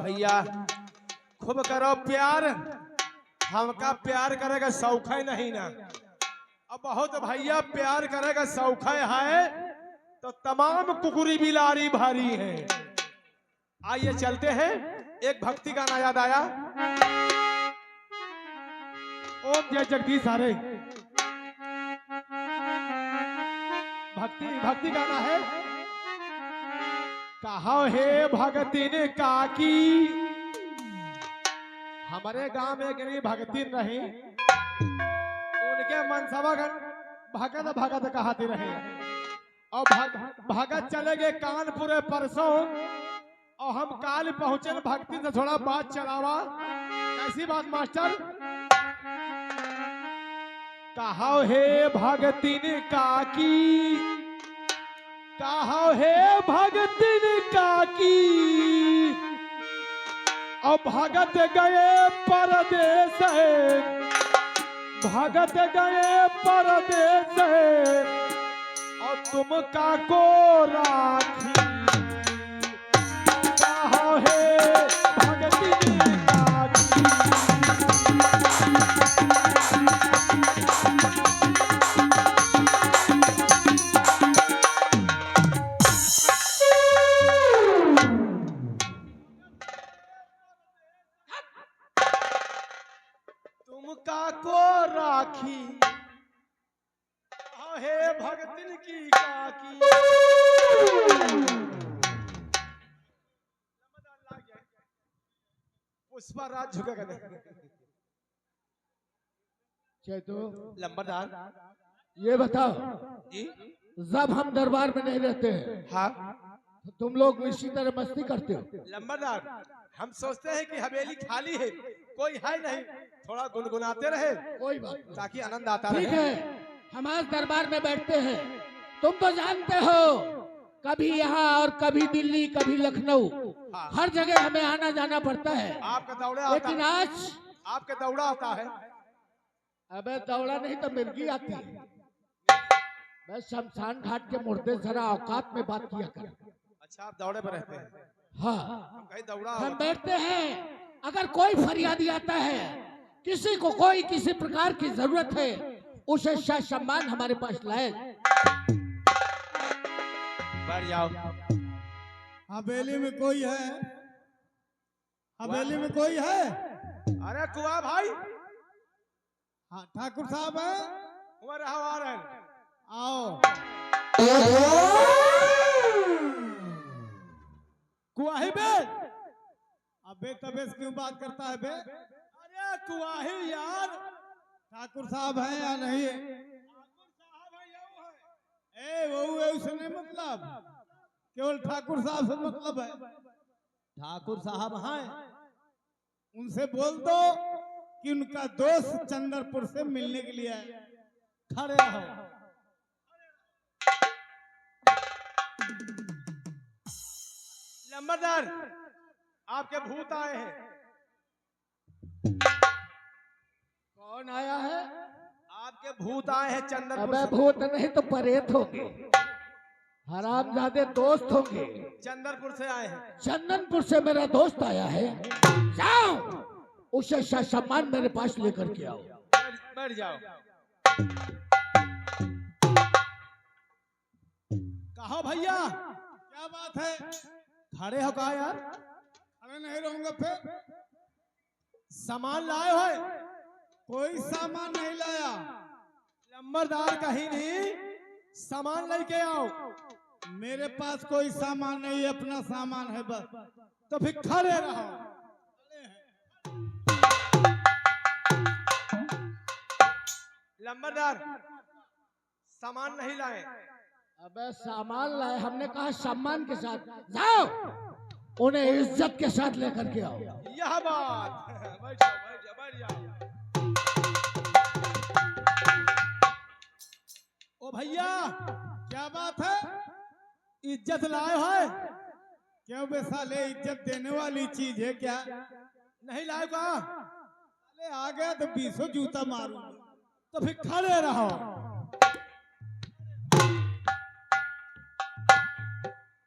भैया, खूब करो प्यार, हमका प्यार करेगा सौखा नहीं ना। अब बहुत भैया प्यार करेगा सौखा है तो तमाम कुकुरी बिलारी भारी हैं। आइए चलते हैं, एक भक्ति गाना याद आया। ओम जय जगदीश हरे। भक्ति भक्ति गाना है। कहा है भगतिन काकी, हमारे गांव में एक भगतिन रही, उनके मनसभागन भगत भगत कहते रहे। और भगत चले गए कानपुर परसों, और हम काल पहुंचे भक्ति से थोड़ा बात चलावा। कैसी बात मास्टर? कहा है भगतिन काकी, कहा है भगतिन काकी, और भगत गए परदेश, भगत गए परदेश, और तुम का को राखी। कहा है भगतिन काकी, तुमका को राखी। हे भगतिन की काकी। पुष्पराज झुकेगा नहीं। चैतो लंबरदार, ये बताओ, जी जब हम दरबार में नहीं रहते हैं हाँ तो तुम लोग इसी तरह मस्ती करते हो? लंबरदार, हम सोचते हैं कि हवेली खाली है, कोई है नहीं, थोड़ा गुनगुनाते रहे कोई बात नहीं, ताकि आनंद आता ठीक रहे। है। हम आज दरबार में बैठते हैं, तुम तो जानते हो, कभी यहाँ और कभी दिल्ली, कभी लखनऊ, हाँ। हर जगह हमें आना जाना पड़ता है। आपका दौड़ा आता लेकिन है, आज आपका दौड़ा आता है। अबे दौड़ा नहीं तो मिर्गी आती है। बस शमशान घाट के मुर्दे जरा औकात में बात किया कर। अच्छा, आप दौड़े पर रहते हैं? हाँ, हम कहीं दौड़ा हम बैठते हैं, अगर कोई फरियादी आता है, किसी को कोई किसी प्रकार की जरूरत है, उसे सम्मान हमारे पास लाए। बैठ जाओ। हवेली में कोई है? हवेली में कोई है? अरे कुआ भाई, हाँ, ठाकुर साहब है, उमर हवा रहे, आओ। कुआही बे। अबे तबे से क्यों बात करता है बे? अरे कुआही यार, ठाकुर साहब हैं या नहीं? ए वो उससे नहीं मतलब, केवल ठाकुर साहब से मतलब है। ठाकुर साहब हैं, उनसे बोल दो कि उनका दोस्त चंद्रपुर से मिलने के लिए आए। खड़े रहो। लंबरदार, आपके भूत आए हैं। कौन आया है? आपके भूत आए हैं चंद्रपुर अबे से। भूत नहीं तो परेत होंगे, हरामजादे दोस्त होंगे। चंद्रपुर से आए हैं। चंदनपुर से मेरा दोस्त आया है, जाओ उसे सम्मान मेरे पास लेकर के आओ। बैठ जाओ। कहो भैया, क्या बात है? खड़े हो कहा यार? अरे नहीं रहूंगा फिर। सामान लाए हो? कोई सामान नहीं लाया। लंबरदार कहीं नहीं, सामान लेके आओ। मेरे पास कोई सामान नहीं है, अपना सामान है बस। तो फिर खड़े रहो। लंबरदार, सामान नहीं लाए। अबे सामान लाए, हमने कहा सम्मान के साथ जाओ, उन्हें इज्जत के साथ लेकर के आओ। यह बात। बैठ जाओ, बैठ जाओ, बैठ जाओ। ओ भैया, क्या बात है? इज्जत लाए हो? क्यों बे साले, इज्जत देने वाली चीज है क्या? नहीं लाए का? अरे आ गया तो 20 जूता मारूंगा। तो फिर खड़े रहो।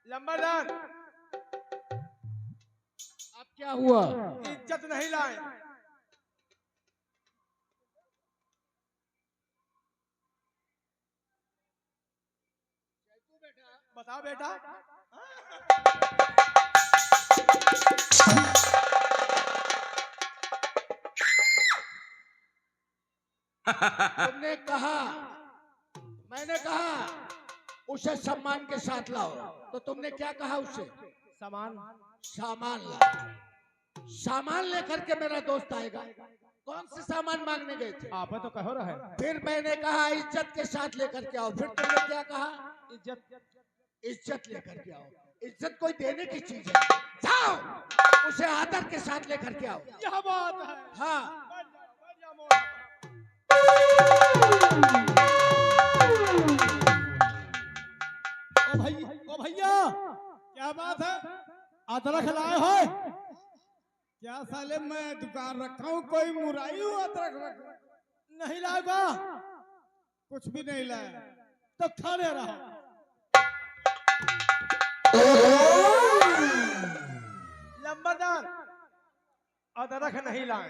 लंबरदार, अब क्या हुआ? इज्जत नहीं लाए। बता बेटा। तुमने कहा, मैंने कहा उसे सम्मान के साथ लाओ, तो तुमने क्या कहा उससे? सामान सामान ला। सामान लेकर के मेरा दोस्त आएगा। कौन से सामान मांगने गए थे? आप तो कहो रहे। फिर मैंने कहा इज्जत के साथ लेकर के आओ। फिर तुमने क्या कहा? इज्जत लेकर के आओ। इज्जत कोई देने की चीज है। जाओ उसे आदर के साथ लेकर के आओ। यह बात है। हाँ। ओ भैया क्या बात है? अदरक लाए हो? क्या साले मैं दुकान रखा हूँ, कोई मुराई हूँ अदरक रख? नहीं लाएगा। कुछ भी नहीं लाया तो खाने रहा। लंबरदार अदरक नहीं लाए।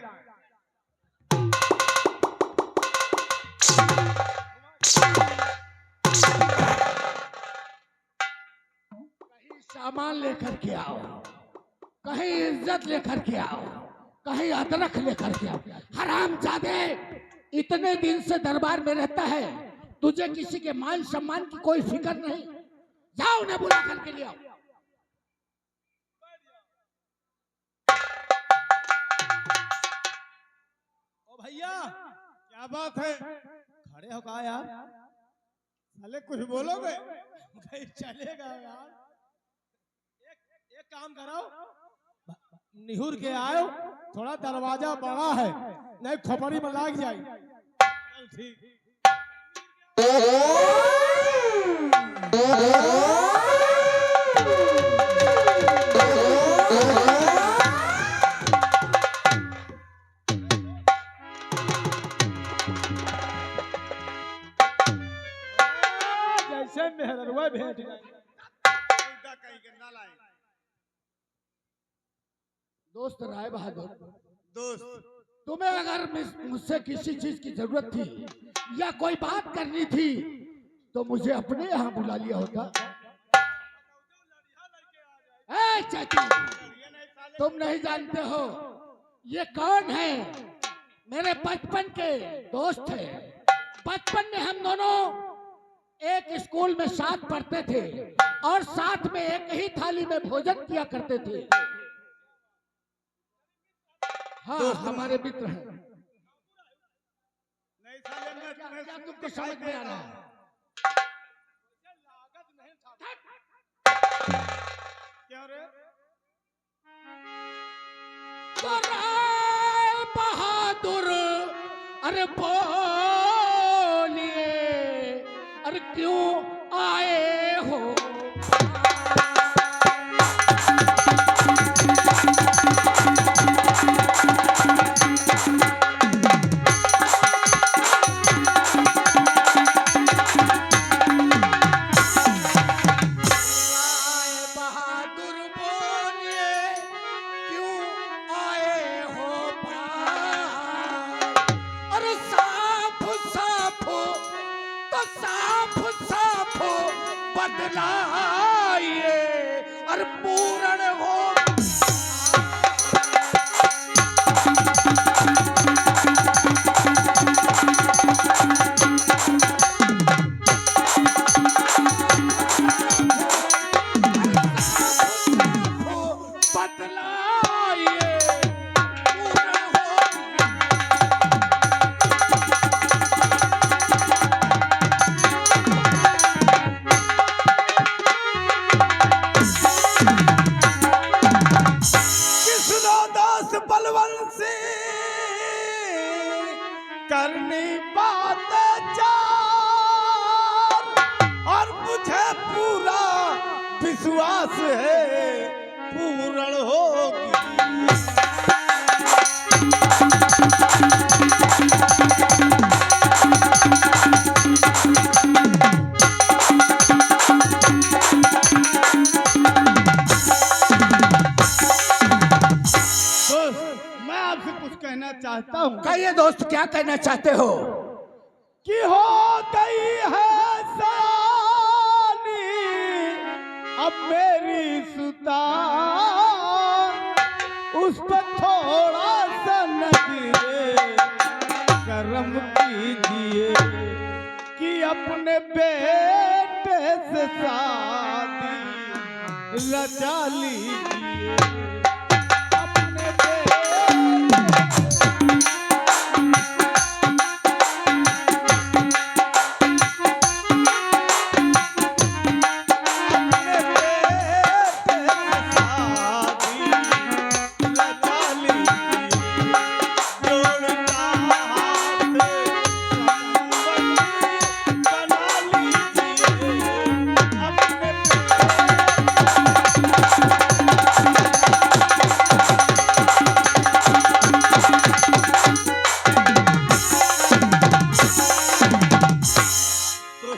कहीं सामान लेकर के आओ, कहीं इज्जत लेकर के आओ, कहीं अदरक लेकर के आओ। हरामजादे, इतने दिन से दरबार में रहता है, तुझे किसी के मान सम्मान की कोई फिक्र नहीं। जाओ उन्हें बुला करके ले आओ। ओ भैया क्या बात है? खड़े हो कहा यार। साले कुछ बोलोगे? भाई चलेगा यार। एक काम करो, निहुर के आओ। थोड़ा दरवाजा बड़ा है, नहीं खोपड़ी में लाग जाए। चल ठीक। जैसे मेहरवा भेंट जाए। दोस्त राय बहादुर, दोस्त तुम्हें अगर मुझसे किसी चीज की जरूरत थी या कोई बात करनी थी तो मुझे अपने यहाँ बुला लिया होता। ए चाची, तुम नहीं जानते हो ये कौन है? मेरे बचपन के दोस्त है। बचपन में हम दोनों एक स्कूल में साथ पढ़ते थे और साथ में एक ही थाली में भोजन किया करते थे। हाँ, हमारे मित्र हैं। नहीं साले मैं तुम्हें क्या तुमको समझ में आ रहा है? क्या रे? तो राय बहादुर, अरे बोलिए, अरे क्यों आए हो? बदलाइए और पूर्ण हो। बदलाइए पूर्ण हो। बलवंशी करनी बात चार और मुझे पूरा विश्वास है पूर्ण होगी। कहना चाहता हूँ। कहिए दोस्त, क्या कहना चाहते हो? कि हो गई है सयानी अब मेरी सुतार, उस पर थोड़ा सा नजरे करम कीजिए कि अपने बेटे से शादी रचा लीजिए। अपने बेटे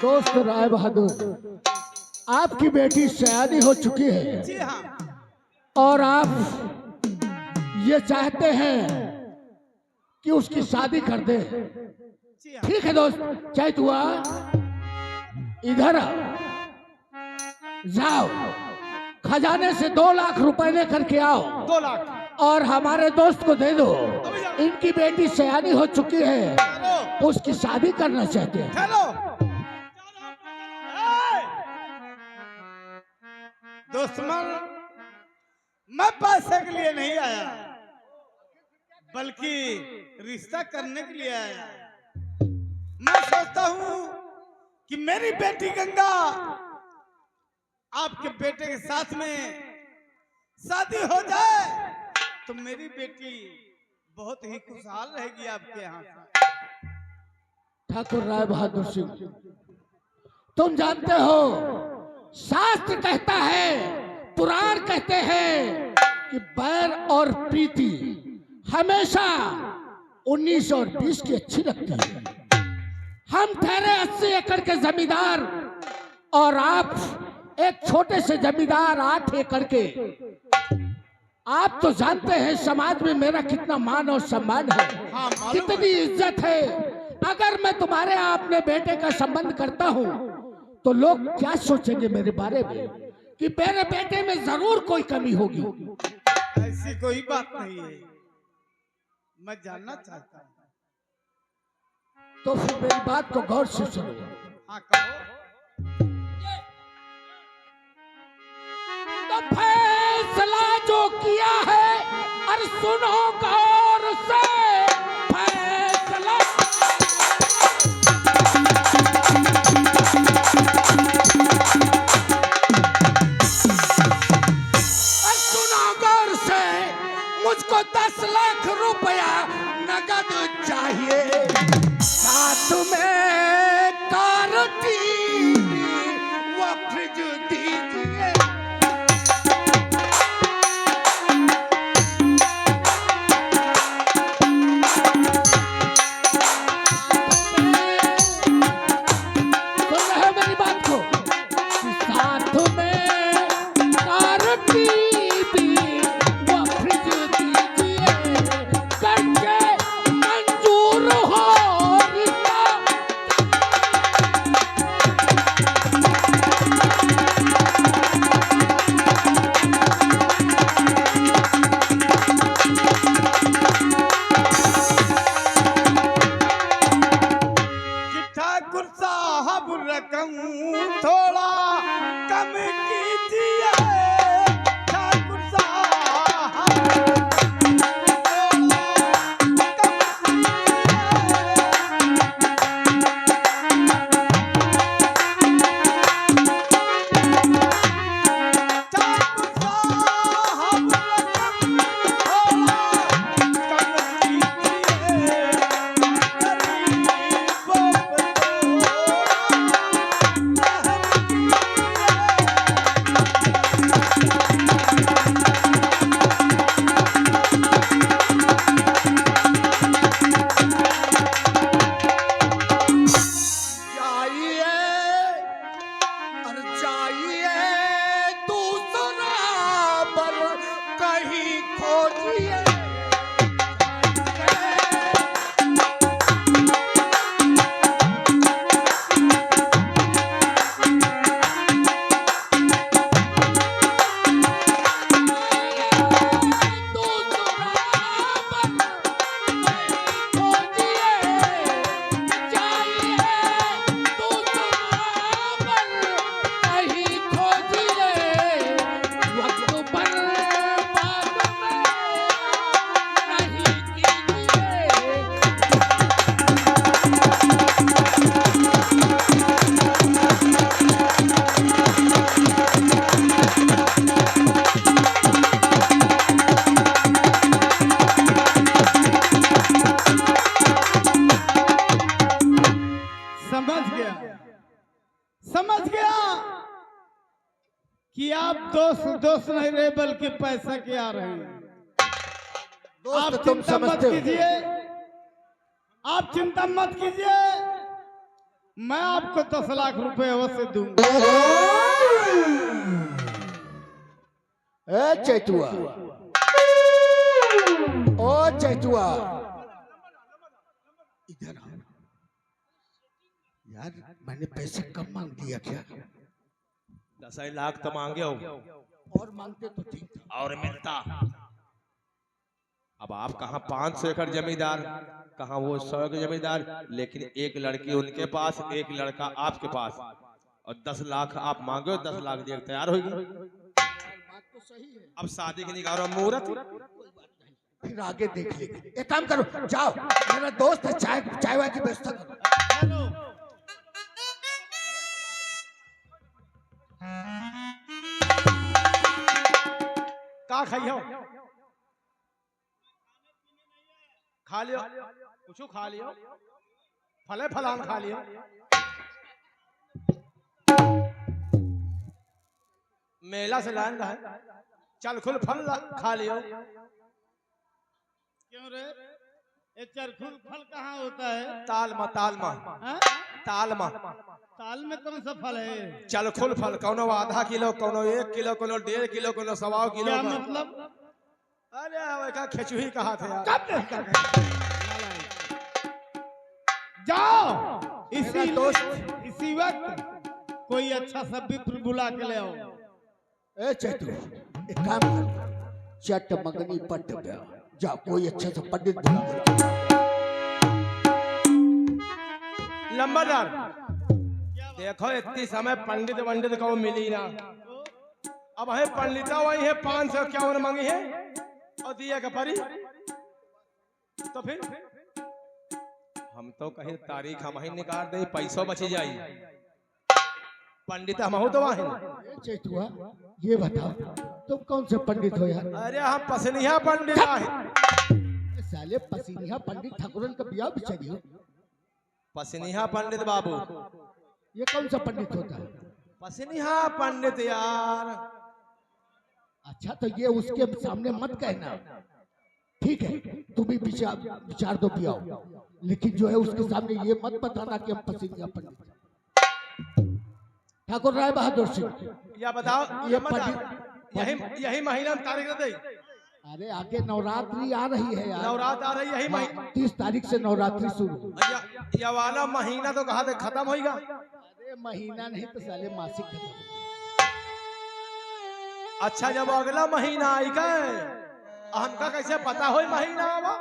दोस्त राय बहादुर, आपकी बेटी सयानी हो चुकी है जी हाँ, और आप ये चाहते हैं कि उसकी शादी कर दे। जी हाँ। ठीक है दोस्त, चाहे हुआ इधर आओ, जाओ खजाने से 2 लाख रुपए लेकर के आओ 2 लाख और हमारे दोस्त को दे दो। इनकी बेटी सयानी हो चुकी है, चलो उसकी शादी करना चाहते हैं। चलो। दुश्मन, मैं पैसे के लिए नहीं आया, बल्कि रिश्ता करने के लिए आया। मैं सोचता हूँ कि मेरी बेटी गंगा आपके बेटे के साथ में शादी हो जाए तो मेरी बेटी बहुत ही खुशहाल रहेगी आपके यहाँ। ठाकुर राय बहादुर सिंह, तुम जानते हो शास्त्र कहता है, पुराण कहते हैं कि बैर और प्रीति हमेशा 19 और 20 की अच्छी लगती है। हम ठहरे 80 एकड़ के जमींदार और आप एक छोटे से जमींदार 8 एकड़ के। आप तो जानते हैं समाज में मेरा कितना मान और सम्मान है, हाँ, मालूम कितनी इज्जत है। अगर मैं तुम्हारे अपने बेटे का संबंध करता हूँ तो लोग क्या सोचेंगे मेरे बारे में कि मेरे बेटे में जरूर कोई कमी होगी। ऐसी कोई बात नहीं है, मैं जानना चाहता हूँ। तो फिर मेरी बात को गौर से सुनो। हाँ कहो। तो फैसला जो किया है, और सुनो गौर से फैसला। और सुनो गौर से, मुझको 10 लाख रुपया नगद चाहिए, साथ में कार वो फ्रिज दीजिए। सुन रहे हो मेरी बात को? साथ में कार वो फ्रिज दीजिए, करके मंजूर हो रिश्ता दोस्त दोस्त नहीं रहे बल्कि पैसा के आ रहे हैं। आप दोस्त तुम चिंता मत समझते हो। कीजिए, आप चिंता मत कीजिए, मैं आपको 10 लाख रुपए अवश्य दूंगा। ए चैतुआ, ओ चैतुआ, इधर आओ। यार मैंने पैसे कम मांग दिया क्या? 10 लाख तो मांगे हो और मांगते तो ठीक था। और मिलता। अब आप कहाँ 500 एकड़ जमींदार, कहाँ वो 100 के जमींदार, लेकिन एक लड़की उनके पास, एक लड़का आपके पास, और 10 लाख आप मांगे हो, 10 लाख दिए तैयार होगी। बात तो सही है। अब शादी के निकालो मुहूर्त। फिर आगे देख लेंगे। एक काम करो, जाओ, मेरा दोस्त है, चाय वाय की व्यवस्था करो। का खाइयो? खा लियो, कुछ खा लियो, फले फलान खा लियो। मेला से लाएंगा है, चल खुल फल खा लियो। क्यों रे? ये चरखुल फल कहाँ होता है? तालमा तालमा हाँ? तालमा ताल में कौन सा फल है? चल खुल फल, कौनो आधा किलो, कौनो 1 किलो, कौनो 1.5 किलो, कौनो 1.25 किलो। क्या मतलब? अरे वो का खेचुही कहा थे यार। जाओ मेरा दोस्त। इसी वक्त कोई अच्छा सा विप्र बुला के ले आओ। ए चैतु, एक काम करो, चट मगनी पट पे जाओ, कोई अच्छा सा पंडित बुला लो। लंबादार देखो, इतनी समय पंडित वंडित को मिली ना। अब है पंडिता वही है, 551 मांगी है और दिया का परी। तो फिर हम तो कहीं तारीख हम ही निकाल दे, पैसों बची जाई। पंडित हम तो वही। चैतुआ, ये बताओ तुम कौन से पंडित हो यार? अरे हम पसनिया पंडित है। साले पसीनिया पंडित ठाकुरन का ब्याह बिचारी हो। पसनिया पंडित बाबू, ये कौन सा पंडित होता है? पसनिया पंडित यार। अच्छा तो ये उसके सामने मत कहना, ठीक है? तुम भी विचार दो पियाओ, लेकिन जो है उसके सामने ये मत बताना कि हम पसीनिया पंडित। ठाकुर राय बहादुर सिंह, या बताओ, ये पंडित यही महीना में तारीख दे। अरे आगे नवरात्रि आ रही है यार। नवरात्र आ रही, यही महीना। 30 तारीख से नवरात्रि शुरू। ये वाला महीना तो कहा थे खत्म होगा। अरे महीना नहीं तो साले मासिक खत्म। अच्छा जब अगला महीना आई गए, हमका कैसे पता हो महीना आवा?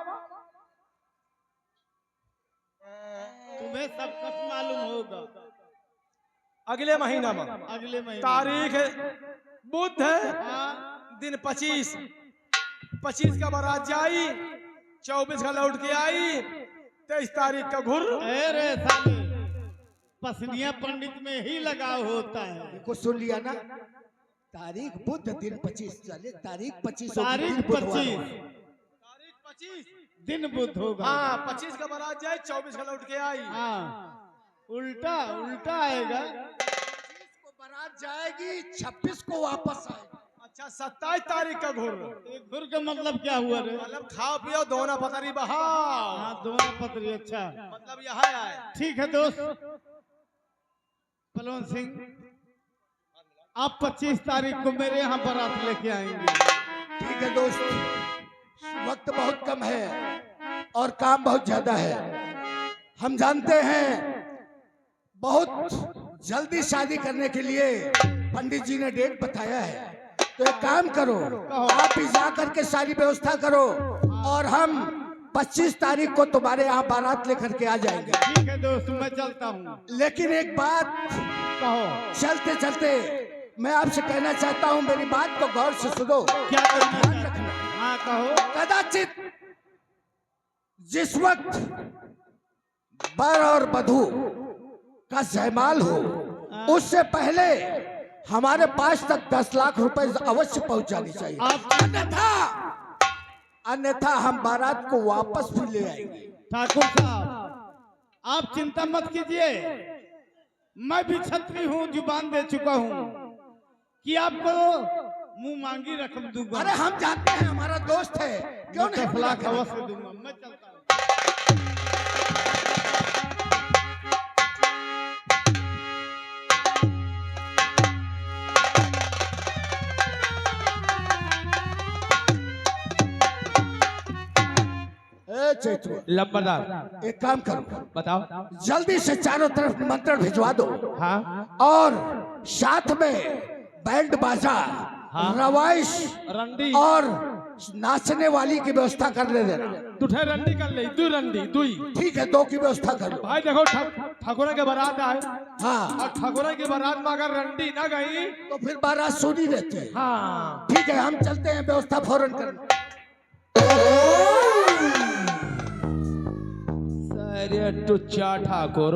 तुम्हें सब कुछ मालूम होगा। अगले महीना में अगले महीने तारीख बुध है, हाँ, दिन 25 का बारात जाई, 24 का लौट के आई, 23 तारीख का घुर। अरे साले, पसनिया पंडित में ही लगाव होता है। को सुन लिया ना? तारीख बुध, दिन 25, चले तारीख 25 तारीख दिन बुधवार 25, तारीख 25 दिन बुध होगा। हाँ, 25 का बारात जाए, 24 का लौट के आई। हाँ, उल्टा उल्टा आएगा। 25 को बारात जाएगी, 26 को वापस आएगी। अच्छा 27 तारीख का घुर। एक घुर का मतलब क्या हुआ रे? मतलब खाओ पियो, दोना पतरी बहाओ। हाँ, दोनों पत्री। अच्छा मतलब यहाँ आए। ठीक है दोस्त पलवन सिंह, आप 25 तारीख को मेरे यहाँ बारात लेके आएंगे। ठीक है दोस्त, वक्त बहुत कम है और काम बहुत ज्यादा है। हम जानते हैं बहुत जल्दी शादी करने के लिए पंडित जी ने डेट बताया है। तो एक काम करो, आप ही जा करके सारी व्यवस्था करो और हम 25 तारीख को तुम्हारे यहाँ बारात लेकर के आ जाएंगे। ठीक है दोस्त, मैं चलता हूँ। लेकिन एक बात कहो। चलते चलते मैं आपसे कहना चाहता हूँ, मेरी बात को गौर से सुनो। क्या करना ध्यान है? रखना। हाँ कहो। कदाचित जिस वक्त वर और वधू का जयमाल हो, उससे पहले हमारे पास तक 10 लाख रुपए अवश्य पहुंच जानी चाहिए। अन्यथा हम बारात को वापस भी ले आएंगे। ठाकुर साहब, आप चिंता मत कीजिए, मैं भी छत्री हूँ, जुबान दे चुका हूँ। कि आपको मुंह मांगी रकम दूंगा। अरे हम जानते हैं हमारा दोस्त है, क्यों नहीं 10 लाख बुला के अवश्य दूंगा। मैं चलता हूँ। ए चैतू, लंबरदार एक काम करो, बताओ। जल्दी से चारों तरफ निमंत्रण भिजवा दो। हाँ और साथ में बैंड बाजा, हाँ। रवाइश रंडी और नाचने वाली की व्यवस्था करने देना। तुठे रंडी कर ले, दू रंडी दुई। ठीक है, 2 की व्यवस्था कर लो। भाई देखो ठाकुर के बारात आए हाँ, और ठाकुर की बारात में अगर रंडी ना गई तो फिर बारात सुनी रहती है। हाँ ठीक है, हम चलते हैं, व्यवस्था फौरन करना। अरे टुच्चा ठाकुर,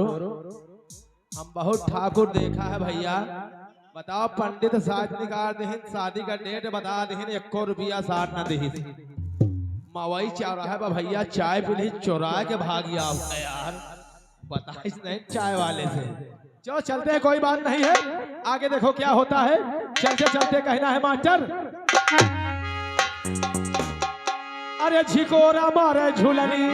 हम बहुत ठाकुर देखा है भैया। बताओ पंडित साज निकाल दही, शादी का डेट बता दही, 1 रुपया साथ न दही। मवई चौराहे पर भैया चाय पी चुरा के भागी आओ यार। बता इस नहीं चाय वाले से। चलो चलते हैं, कोई बात नहीं है, आगे देखो क्या होता है। चलते चलते कहना है मास्टर। अरे झिकोरा मारे झूलनी,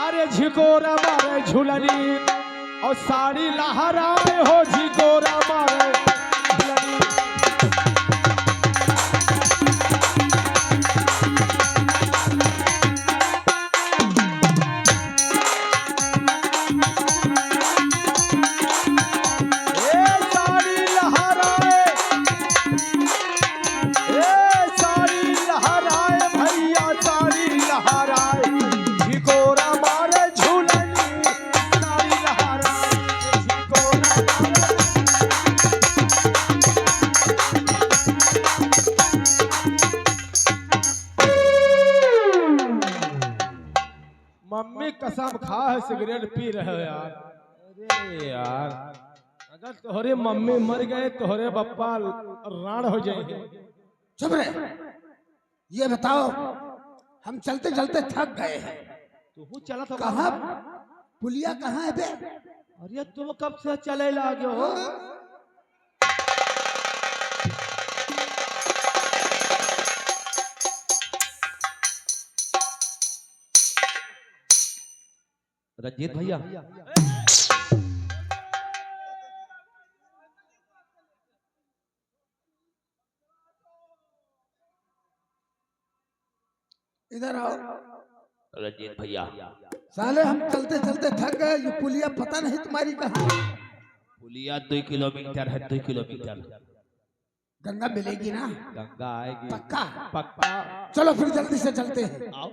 अरे झिकोरा मारे झूलनी और साड़ी लहराए हो, झिकोरा मारे झूलनी। मम्मी कसम खा है सिगरेट पी रहे हो यार। अरे यार, अगर तोहरे मम्मी मर गए तोहरे पप्पा राण हो जाएंगे। चुप रहे। ये बताओ, हम चलते चलते थक गए हैं, तू चला तो कहाँ पुलिया कहाँ है बे? अरे तुम कब से चले लागे हो? रंजीत भैया, इधर आओ। रंजीत भैया, साले हम चलते चलते थक गए, ये पुलिया पता नहीं तुम्हारी कहाँ है? पुलिया 2 किलोमीटर है, 2 किलोमीटर। गंगा मिलेगी ना? गंगा आएगी पक्का? पक्का। चलो फिर जल्दी से चलते हैं। आओ।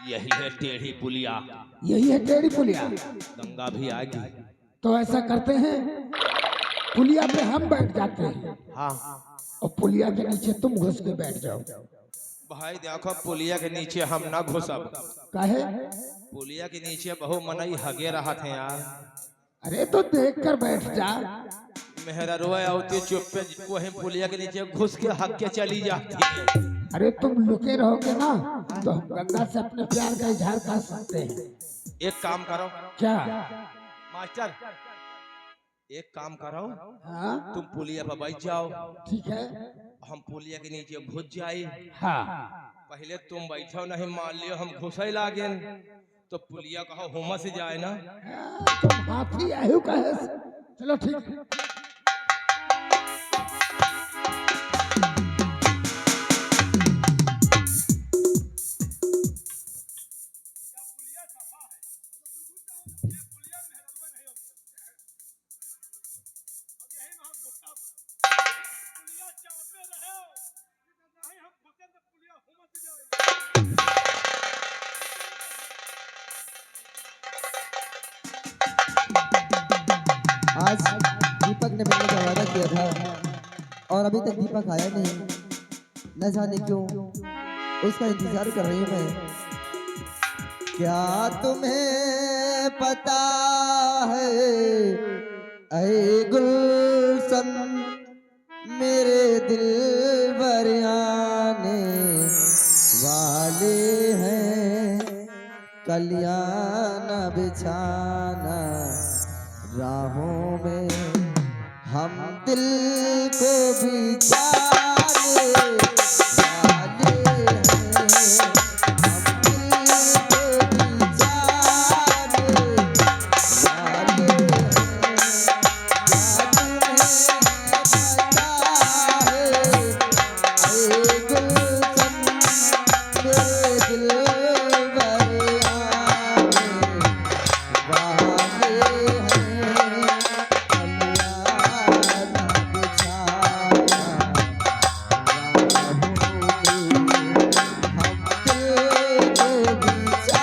यही है टेढ़ी पुलिया, यही है टेढ़ी पुलिया। गंगा भी आएगी। तो ऐसा करते हैं, पुलिया पे हम बैठ जाते हैं हाँ और पुलिया के नीचे तुम घुस के बैठ जाओ। भाई देखो, पुलिया के नीचे हम ना घुसब। काहे? पुलिया के नीचे बहु मनई हगे रहा थे यार। अरे तो देख कर बैठ जा। मेहरा रोए आती चुप पे, वही पुलिया के नीचे घुस के हक के चली जाती। अरे तुम लुके रहोगे ना तो हम गंगा से अपने प्यार का इजहार कर सकते हैं। एक काम करो क्या? मास्टर, एक काम करो, हाँ तुम पुलिया पर बैठ जाओ, ठीक है। हम पुलिया के नीचे घुस जाए। हाँ पहले तुम बैठो, नहीं मान लियो हम घुसे लागे तो पुलिया कहो हुमा से जाए ना। तुम हाथी आहू कहे। चलो ठीक है। आज दीपक ने मिलने का वादा किया था और अभी तक दीपक आया नहीं। न जाने क्यों उसका इंतजार कर रही हूँ मैं। क्या तुम्हें पता है ऐ गुलशन गुलशन मेरे दिल बरियाने वाले हैं, कलियां न बिछाना राहों में, हम दिल को बिछाने वाले हैं, हम दिल को बिछाने वाले हैं,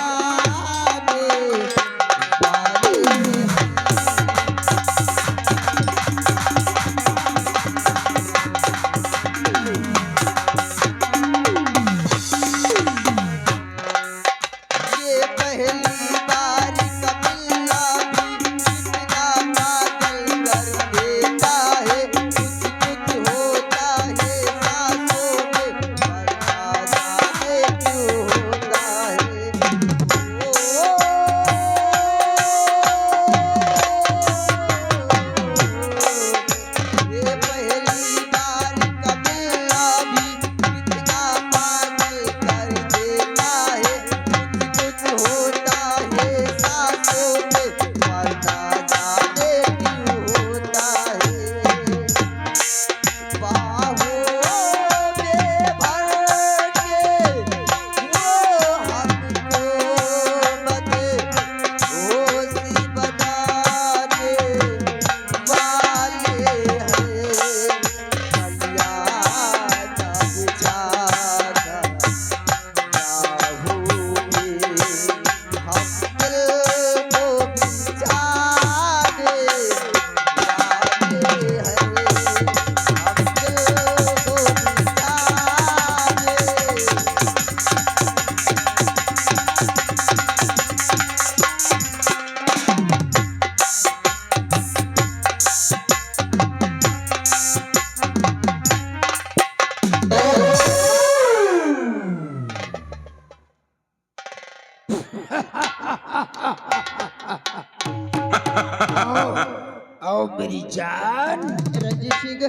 आओ मेरी जान। रंजीत सिंह,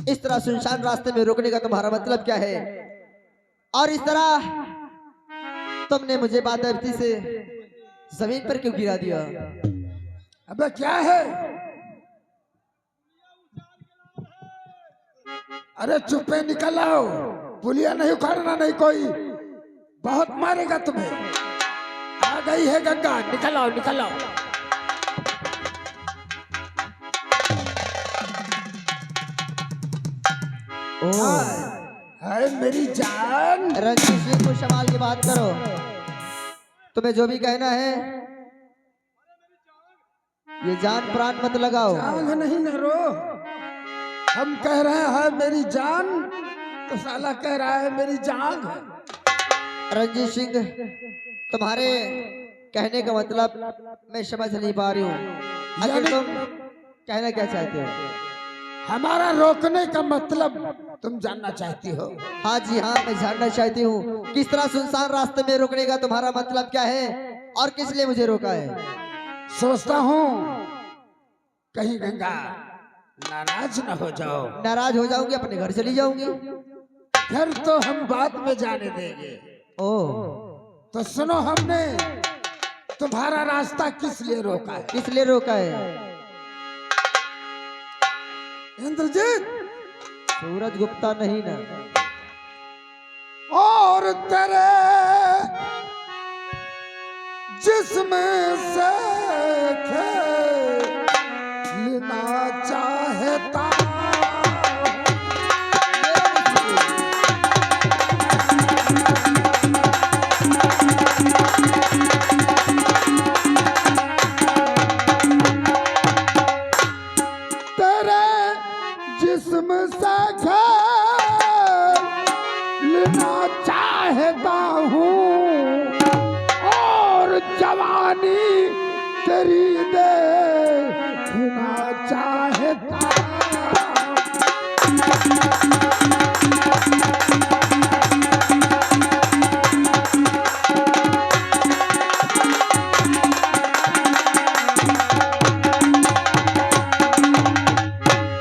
इस तरह सुनसान रास्ते में रोकने का तुम्हारा मतलब क्या है? और इस तरह तुमने मुझे बादबती से जमीन पर क्यों गिरा दिया? अबे क्या है? अरे चुप्पे निकल आओ, पुलिया नहीं उखाड़ना नहीं कोई, बहुत मारेगा तुम्हें। आ गई है गंगा, निकल आओ निकल आओ। हाय मेरी जान। रंजीत सिंह को संभाल के बात करो, तुम्हें जो भी कहना है ये जान प्राण मत लगाओ। जान नहीं न रो, हम कह रहे हैं मेरी जान, तो साला कह रहा है मेरी जान। रंजीत सिंह, तुम्हारे कहने का मतलब मैं समझ नहीं पा रही हूँ। आखिर तुम कहना क्या चाहते हो? हमारा रोकने का मतलब तुम जानना चाहती हो? हाँ जी हाँ, मैं जानना चाहती हूँ किस तरह सुनसान रास्ते में रोकने का तुम्हारा मतलब क्या है और किस लिए मुझे रोका है? सोचता हूँ कहीं गंगा नाराज न हो जाओ। नाराज हो जाऊंगी, अपने घर चली जाऊंगी। घर तो हम बाद में जाने देंगे। ओह, तो सुनो, हमने तुम्हारा रास्ता किस लिए रोका है? किस लिए रोका है? इंद्रजीत, सूरज गुप्ता नहीं ना? और तेरे जिस्म से खेलना चाहता जिस्म से खेलना चाहता हूँ और जवानी तेरी देखना चाहता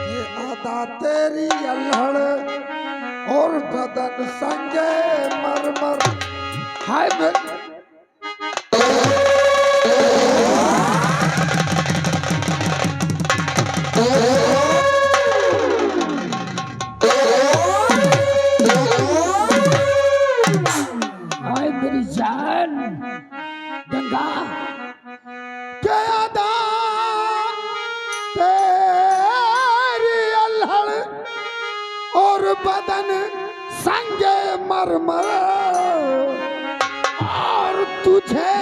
ये आदा तेरी अल्हड़ और बदन संगे मरमर। हाय हाय मेरी जान गंगा क्या अदा तेरी अल्हड़ और बदन संगे मरमर और तुझे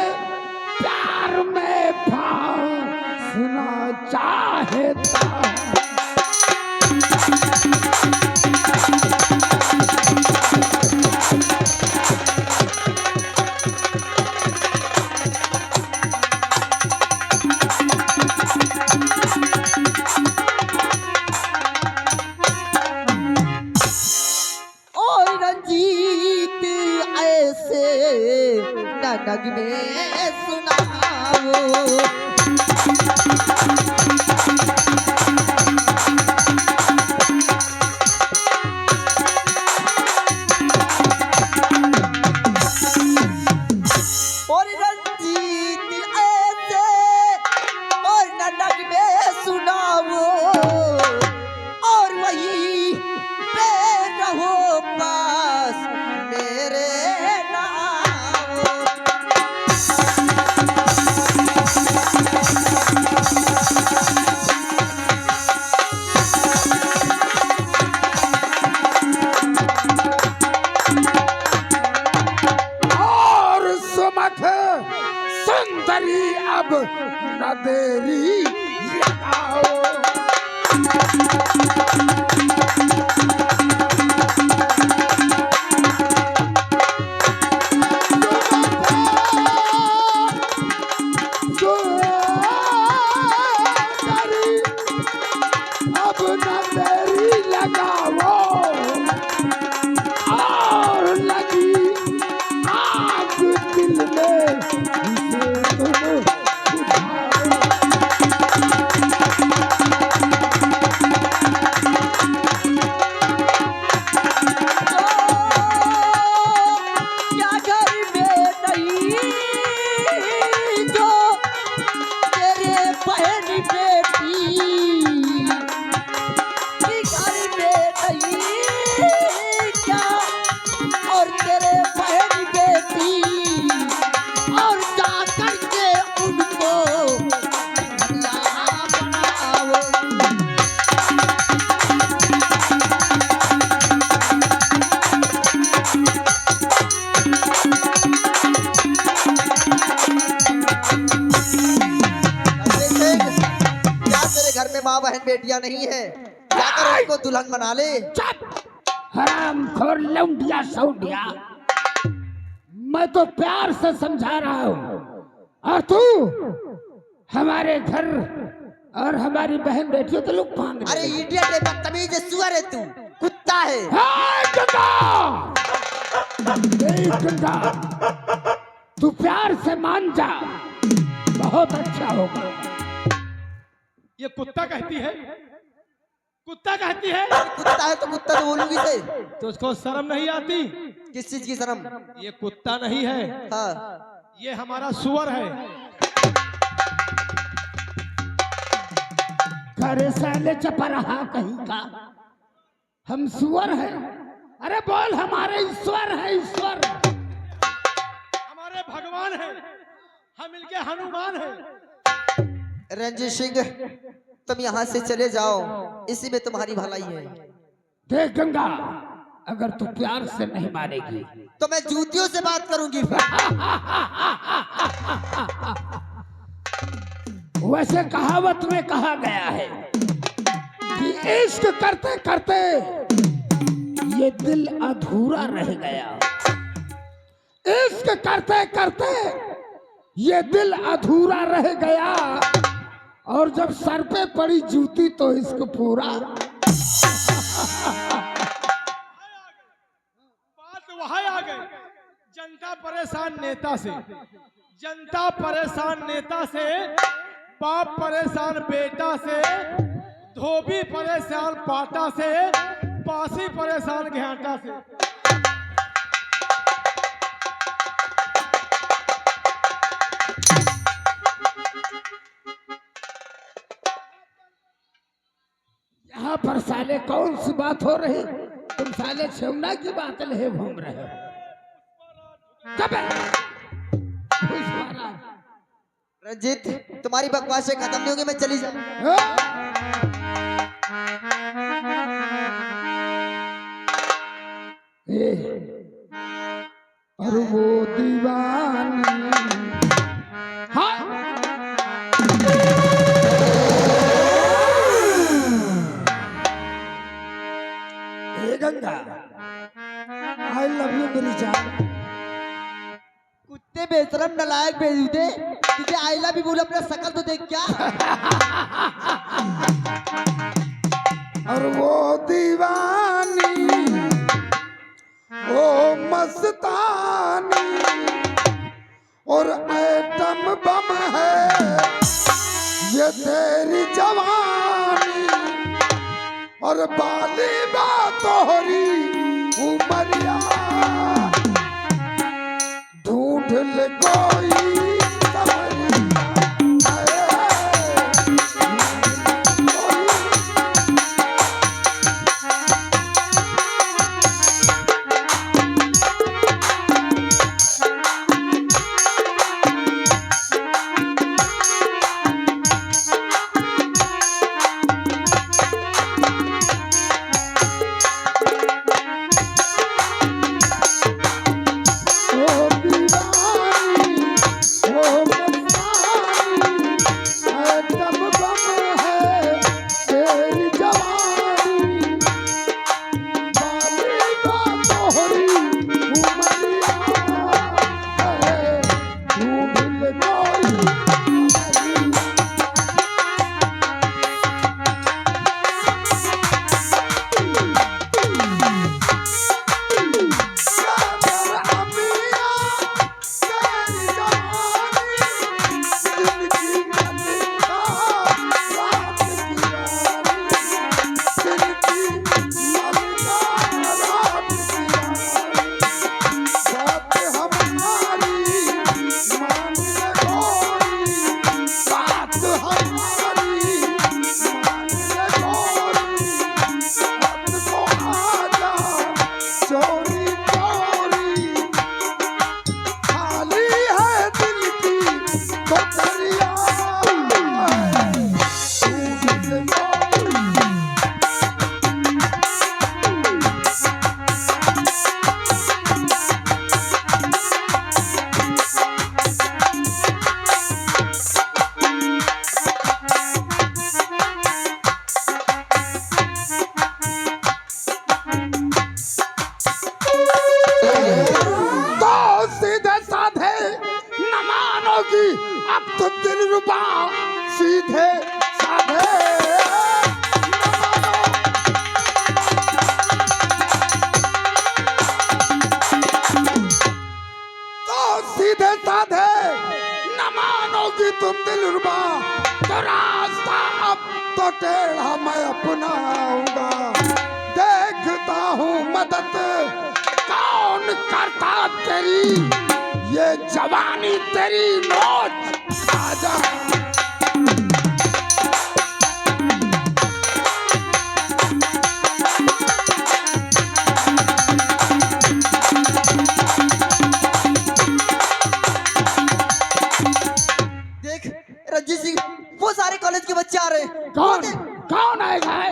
प्यार में फांसना चाहता। और रंजीत ऐसे नग में सुनाओ। और रंजीत ऐसे और नग में सुनाओ और वही पे रहो पास मेरे नाम। और सुमख सुंदरी अब न देरी लगाओ। सुंदरी अब न देरी लगाओ और लगी आग दिल में इसे तुम बुझाओ। क्या घर में नहीं जो तेरे बहन बेटी कि घर में नहीं क्या और तेरे बहन बेटी और जा करके उनको भला बनाओ। क्या तेरे घर में माँ बहन बेटियां नहीं है? जाकर उनको दुल्हन बना ले। चुप हराम खोर लौंडिया सौंडिया। मैं तो प्यार से समझा रहा हूँ और तू हमारे घर और हमारी बहन बेटियों तो लोग मांग अरे रहे हैं। इडियट है, बदतमीज है, सुअर है तू, कुत्ता है। हाय गंगा! ए गंगा, तू प्यार से मान जा, बहुत अच्छा होगा। ये कुत्ता कहती है, कुत्ता कहती है, कुत्ता है तो कुत्ता तो बोलूंगी से। तो उसको शर्म नहीं आती? किस चीज की शर्म? ये कुत्ता नहीं है, हाँ ये हमारा सुअर है। करे साले चपराहा कहीं का, हम सुअर हैं। अरे बोल हमारे ईश्वर है, ईश्वर हमारे भगवान है, हम इनके हनुमान है। रंजीत सिंह, तुम यहाँ से चले जाओ, इसी में तुम्हारी भलाई है। देख गंगा, अगर तू प्यार से नहीं मानेगी तो मैं जूतियों से बात करूंगी। वैसे कहावत में कहा गया है कि इश्क करते करते ये दिल अधूरा रह गया। इश्क करते करते ये दिल अधूरा रह गया और जब सर पे पड़ी जूती तो इश्क पूरा। गए। जनता परेशान नेता से, जनता परेशान नेता से, बाप परेशान बेटा से, धोबी परेशान पाटा से, पासी परेशान घाटा से। यहाँ पर साले कौन सी बात हो रही? तुम साले छेवना की बात ले घूम रहे हो। चुप है। रंजीत, तुम्हारी बकवासें खत्म नहीं होगी, मैं चली जाऊँ। और वो दीवानी हाँ ए गंगा, आई लव यू मेरी जान। कुत्ते बेशरम नलायक बेहुदे, तुझे आई लव यू बोल, अपना शकल तो देख क्या। और वो दीवानी ओ मस्तानी और एटम बम है ये तेरी जवानी और बाली तोहरी उमरिया ढूंढ ले कोई अब तो दिलरुबा सीधे साधे तो सीधे साधे न मानोगी तुम दिलरुबा तो रास्ता अब तो टेढ़ा मैं अपनाऊंगा। देखता हूँ मदद कौन करता तेरी ये जवानी तेरी नोच आजा। देख रंजीत सिंह, वो सारे कॉलेज के बच्चे आ रहे हैं। कौन कौन आएगा?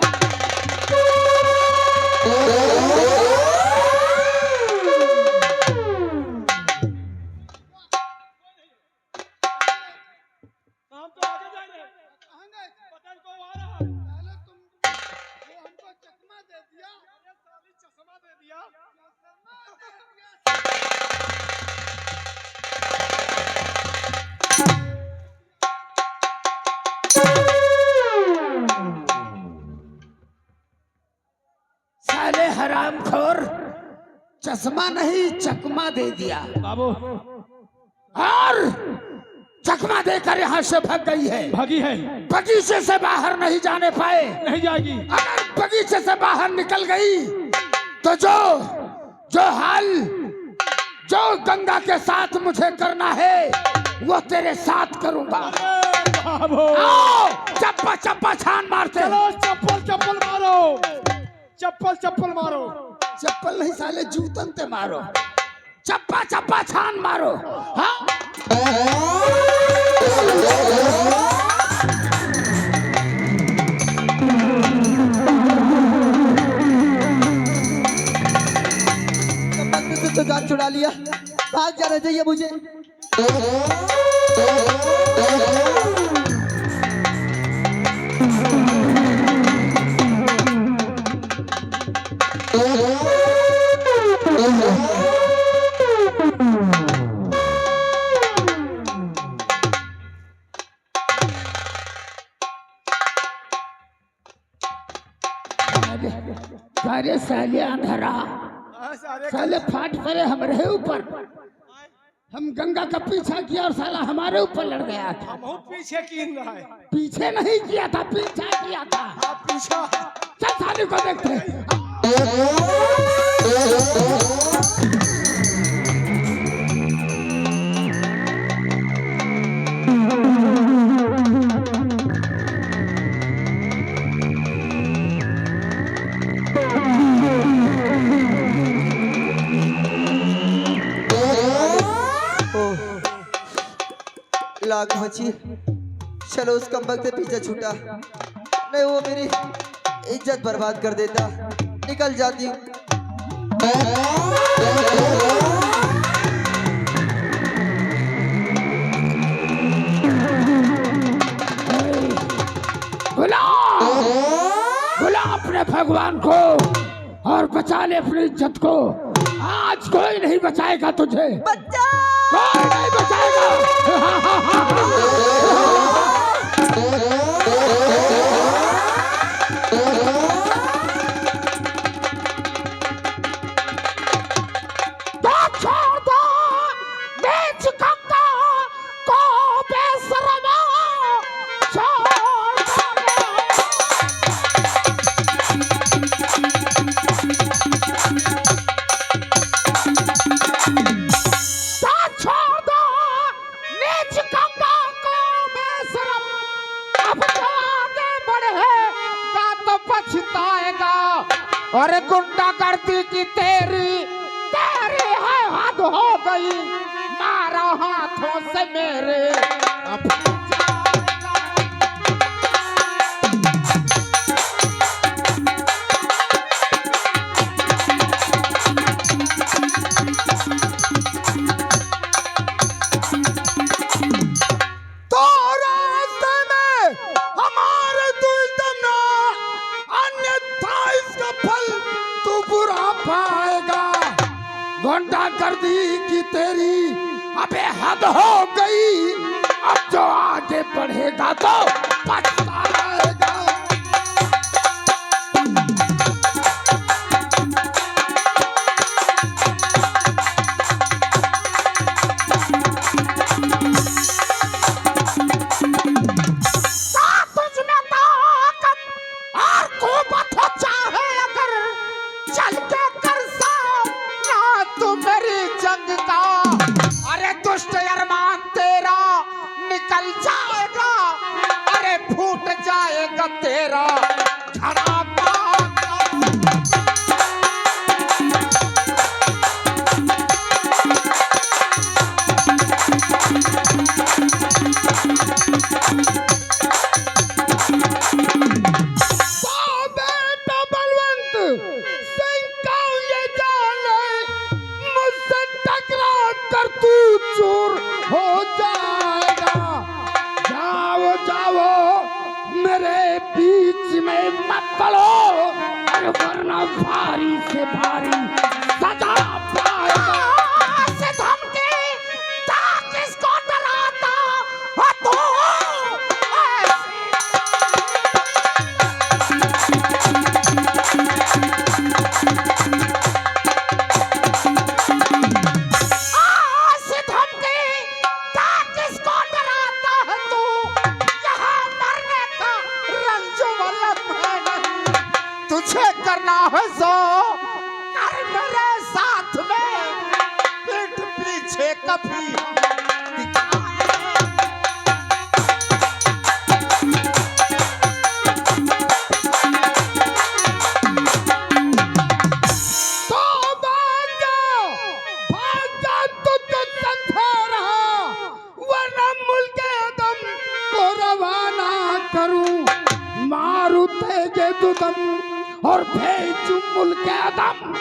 चश्मा नहीं चकमा दे दिया बाबू और चकमा देकर यहाँ से भाग गई है। भागी है, बगीचे से बाहर नहीं जाने पाए। नहीं जाएगी। अगर बगीचे से बाहर निकल गई तो जो हाल जो गंगा के साथ मुझे करना है वो तेरे साथ करूंगा। बाबू आओ चप्पा चप्पा छान मारते। चलो चप्पल चप्पल मारो, चप्पल चप्पल मारो। चप्पल नहीं साले जूतन ते मारो, चप्पा चप्पा छान मारो। हाँ तो जान छुड़ा लिया, भाग जाना चाहिए मुझे। अरे साले अंधारा, साले फाट पड़े हमारे ऊपर। हम गंगा का पीछा किया और साला हमारे ऊपर लड़ गया था। हम पीछे कीन रहा है। पीछे नहीं किया था, पीछा किया था। आप पीछा चल साले को देखते हैं। लाख बची, चलो उस कम से पीछे छूटा, नहीं वो मेरी इज्जत बर्बाद कर देता। निकल जाती हूँ। बुला अपने भगवान को और बचा ले अपनी इज्जत को। आज कोई नहीं बचाएगा तुझे, कोई नहीं बचाएगा। तो छोड़ दो बीच गंगा को बेशर्मा, छोड़ दो नीच गंगा को बेशरम। अब जो आगे बढ़ेगा तो पछताएगा। और गुंडा करती की तेरी है हद हो गई, मारा हाथों से मेरे। अब गुंडागर्दी की तेरी अबे हद हो गई। अब जो आगे बढ़ेगा तो पछताएगा। तुझमें ताकत और कुवत हो चाहे अगर, चल के कर तू मेरी जंग का। अरे दुष्ट अरमान तेरा निकल जाएगा, अरे फूट जाएगा तेरा घड़ा पार। बेटा बलवंत सिंह का ये जान मुझसे टकरा पीछे कभी और भेजू मुल्क आदम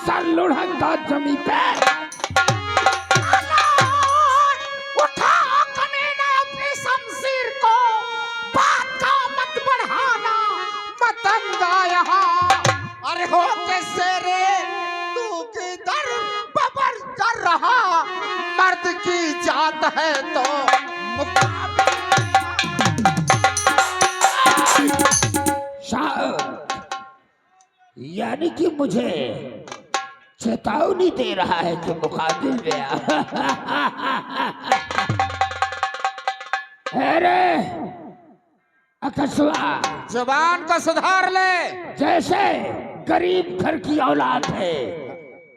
सर लुढ़कता जमी पे। उठा कमीने अपनी शमशीर को, बात का मत बढ़ाना, मत अंगा यहाँ। अरे हो कैसे रे तू किधर बबर कर रहा, मर्द की जात है तो यानी कि मुझे चेतावनी दे रहा है कि मुकाबिल में अरे अकस्वा जबान का सुधार ले। जैसे गरीब घर की औलाद है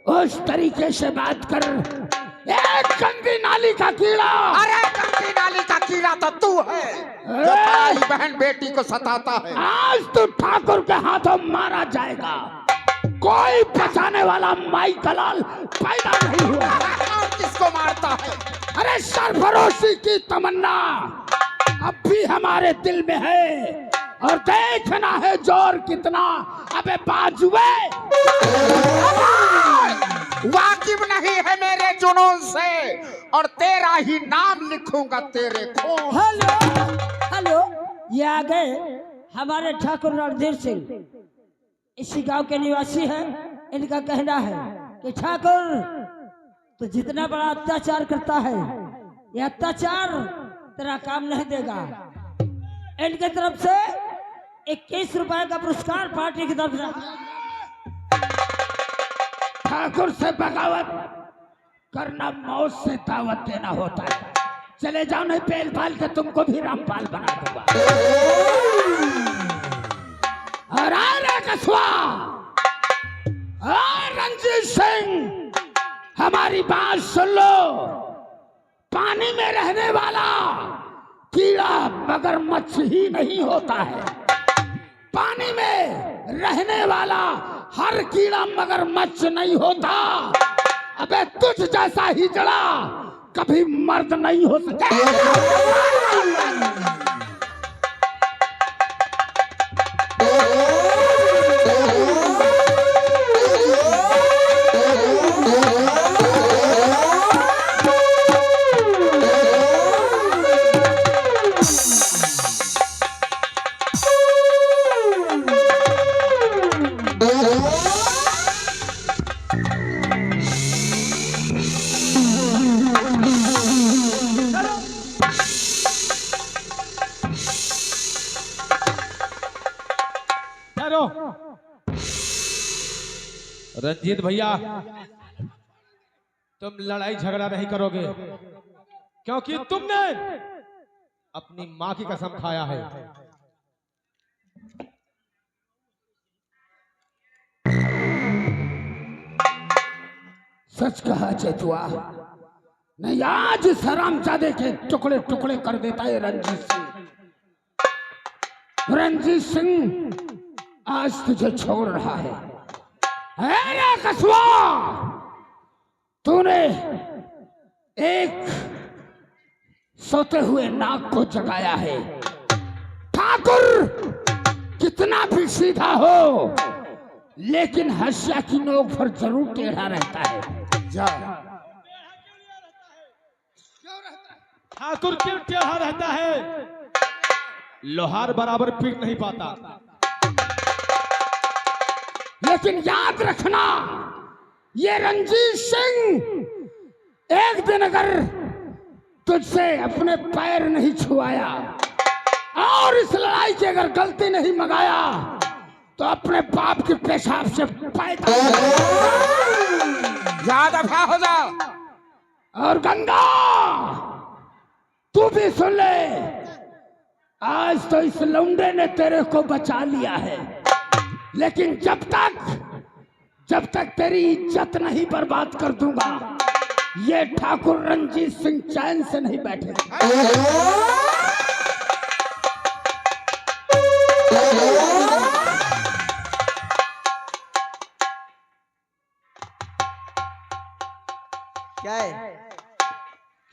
उस तरीके से बात कर। एक गंदी नाली का कीड़ा। अरे गंदी नाली का कीड़ा तो तू है जो भाई बहन बेटी को सताता है। आज तो ठाकुर के हाथों मारा जाएगा। कोई बचाने वाला माई कलाल पैदा नहीं हुआ। किसको मारता है? अरे सरफरोशी की तमन्ना अब भी हमारे दिल में है और देखना है जोर कितना। अबे बाजुए वाकिफ नहीं है मेरे जुनून से और तेरा ही नाम लिखूंगा तेरे खून। हेलो हेलो, ये आ गए हमारे ठाकुर रणधीर सिंह, इसी गांव के निवासी हैं। इनका कहना है कि ठाकुर तो जितना बड़ा अत्याचार करता है ये अत्याचार तेरा काम नहीं देगा। इनके तरफ से 21 रुपए का पुरस्कार पार्टी की तरफ से। ठाकुर से बगावत करना मौत से दावत देना होता है। चले जाओ नहीं पेल पाल के तुमको भी रामपाल बना दूंगा। और रे कस्बा रंजीत सिंह हमारी बात सुन लो। पानी में रहने वाला कीड़ा मगरमच्छ ही नहीं होता है। पानी में रहने वाला हर कीड़ा मगरमच्छ नहीं होता। अबे तुझ जैसा ही जड़ा कभी मर्द नहीं हो सकता। रंजीत भैया, तुम लड़ाई झगड़ा नहीं करोगे क्योंकि तुमने अपनी मां की कसम खाया है। सच कहा चेतुआ, नहीं आज हरामजादे के टुकड़े टुकड़े कर देता है रंजीत सिंह। रंजीत सिंह आज तुझे छोड़ रहा है। अरे कस्बा, तूने एक सोते हुए नाग को जगाया है। ठाकुर कितना भी सीधा हो लेकिन हंसिया की नोक पर जरूर टेढ़ा रहता है। जा ठाकुर क्यों टेढ़ा रहता है? लोहार बराबर पीट नहीं पाता। लेकिन याद रखना, ये रंजीत सिंह एक दिन अगर तुझसे अपने पैर नहीं छुआया और इस लड़ाई की अगर गलती नहीं मंगाया तो अपने बाप के पेशाब से पैदा ज्यादा दफा हो जा। और गंगा तू भी सुन ले, आज तो इस लौंडे ने तेरे को बचा लिया है, लेकिन जब तक तेरी इज्जत नहीं बर्बाद कर दूंगा ये ठाकुर रंजीत सिंह चैन से नहीं बैठे। क्या है?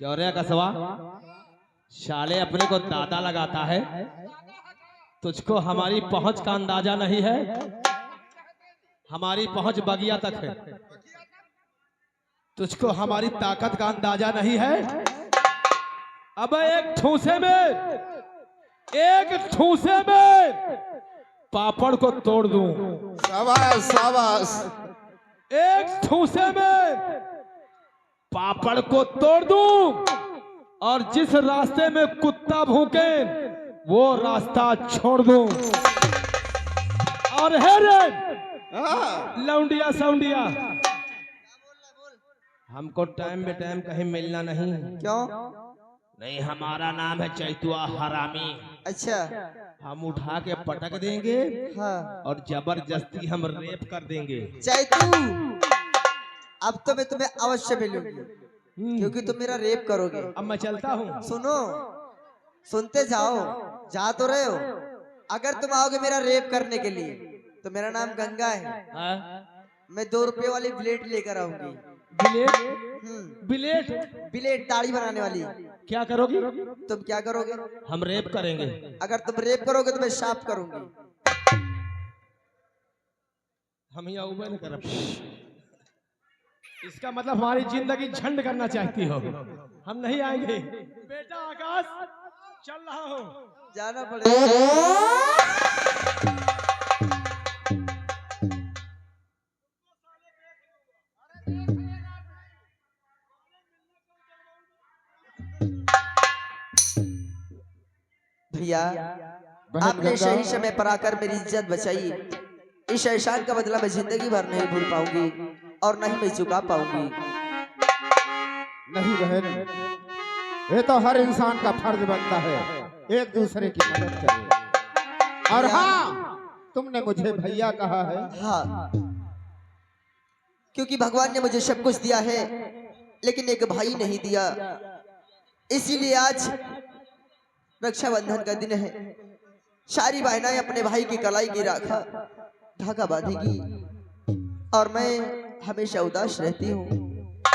क्यों रे कसवा, शाले अपने को दादा लगाता है, तुझको हमारी पहुंच का अंदाजा नहीं है। हमारी पहुंच बगिया तक है, तुझको हमारी ताकत का अंदाजा नहीं है। अब एक ठूसे में पापड़ को तोड़ दूं। शाबाश शाबाश। एक ठूसे में पापड़ को तोड़ दूं और जिस रास्ते में कुत्ता भूखे वो रास्ता छोड़ दूं। और है रे लौंडिया सौंडिया, हमको टाइम बे टाइम कहीं मिलना नहीं। क्यों? नहीं, हमारा नाम है चैतुआ हरामी। अच्छा। हम उठा के पटक देंगे हाँ। और जबरदस्ती हम रेप कर देंगे। चैतू, अब तो मैं तुम्हें अवश्य मिलूंगी, क्योंकि तुम मेरा रेप करोगे। अब मैं चलता हूँ। सुनो, सुनते जाओ, जा तो रहे हो। अगर तुम आओगे मेरा रेप करने के लिए तो मेरा नाम गंगा है। हाँ? मैं 2 रुपए वाली ब्लेड लेकर आऊंगी। बिलेट? बिलेट? ब्लेड दाढ़ी बनाने वाली। क्या करोगी? तुम क्या करोगे? हम रेप करेंगे। अगर तुम रेप करोगे तो मैं शाप करूंगी। हम यहाँ उबे नहीं कर। इसका मतलब हमारी जिंदगी झंड करना चाहती हो। हम नहीं आएंगे। बेटा आकाश, चल रहा हूँ। जाना पड़ेगा। भैया, आपने सही समय पर आकर मेरी इज्जत बचाई। इस एहसान का बदला मैं जिंदगी भर नहीं भूल पाऊंगी और नहीं मैं चुका पाऊंगी। नहीं बहन, ये तो हर इंसान का फर्ज बनता है एक दूसरे की मदद करे। और हाँ, तुमने मुझे भैया कहा है। हाँ, क्योंकि भगवान ने मुझे सब कुछ दिया है लेकिन एक भाई नहीं दिया, इसीलिए आज रक्षाबंधन का दिन है। सारी बहनाएं अपने भाई की कलाई की राखा धागा बांधेगी और मैं हमेशा उदास रहती हूँ।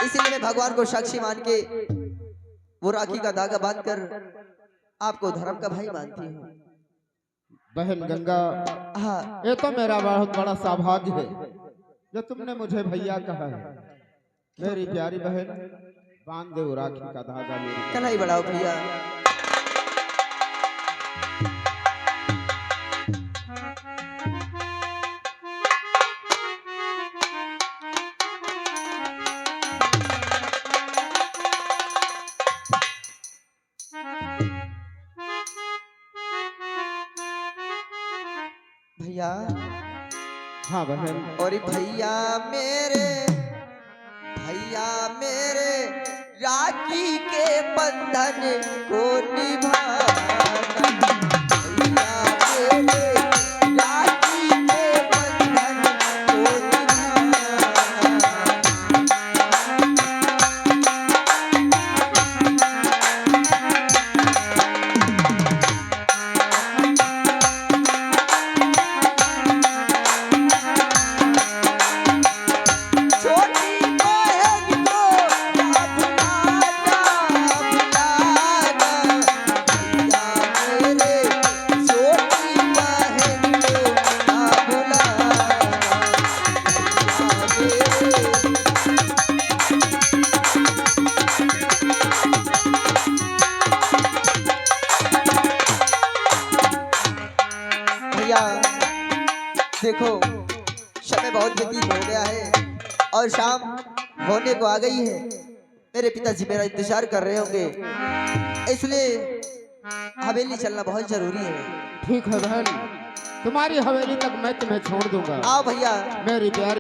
इसीलिए मैं भगवान को साक्षी मान के वो राखी का धागा बांधकर आपको धर्म का भाई मानती हूँ। बहन गंगा, हाँ, ये तो मेरा बहुत बड़ा सौभाग्य है जो तुमने मुझे भैया कहा है। मेरी प्यारी बहन, बांध दे वो राखी का धागा मेरी। कलाई बढ़ाओ भैया। भैया, हाँ बहन। और भैया मेरे राखी के बंधन को निभाना। भैया मेरे राखी के बंधन को निभाना। छोटी बहन को ना भुलाना, भुलाना। भैया मेरे छोटी बहन को ना भुलाना। भैया देखो, समय बहुत व्यतीत हो गया है और शाम होने को आ गई है। मेरे पिताजी मेरा इंतजार कर रहे होंगे, इसलिए हवेली चलना बहुत जरूरी है। ठीक है बहन, तुम्हारी हवेली तक मैं तुम्हें छोड़ दूंगा। आओ भैया। मेरी प्यारी